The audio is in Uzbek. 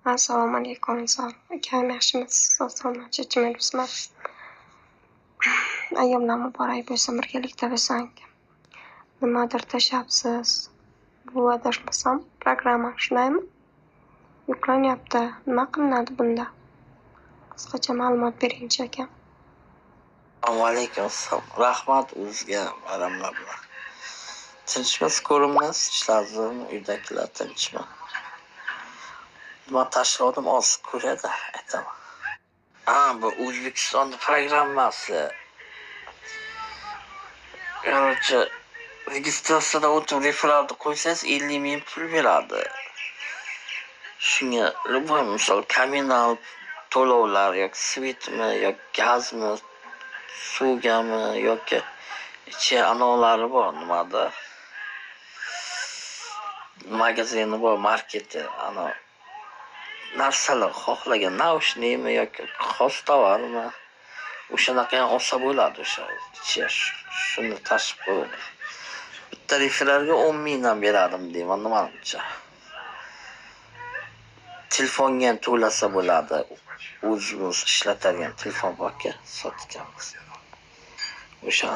Assalomu alaykum, inson. Akam yaxshimisiz? Sog'-salomat, tinchmisizlar? Ayyomlar muborak bo'lsin, birgalikda bo'lsak. Nimadir tashabsiz. Bu adashmasam, programma shundaymi? Yuklanyapti. Nima qilinadi bunda? Qisqacha ma'lumot bering-chi, akam. Assalomu alaykum. Rahmat o'zga odamlar bilan. Tinchmisiz, ko'rinmas, ishlarni uydagilar tinchmi? Nima tashladim, oz ko'radi, aytaman. Bu O'zbekiston programmasi. Yo'lchi registratsiyadan o'tib referalni qo'ysangiz 50 ming pul beradi. Shunga любой misol kommunal to'lovlar yoki svetmi yoki gazmi, suvgami yoki ichi anovlari bor nimada. Magazini bor, marketi, narsalar xohlagan naushnikmi yoki xos tovarmi o'shanaqa ham olsa bo'ladi. O'sha ichiga shuni tashib qo'yadi. Bitta referalga 10 mingdan beradim deyman, nimancha. Telefonga ham to'lasa bo'ladi. O'zimiz ishlatadigan telefon borki, sotganmiz. O'sha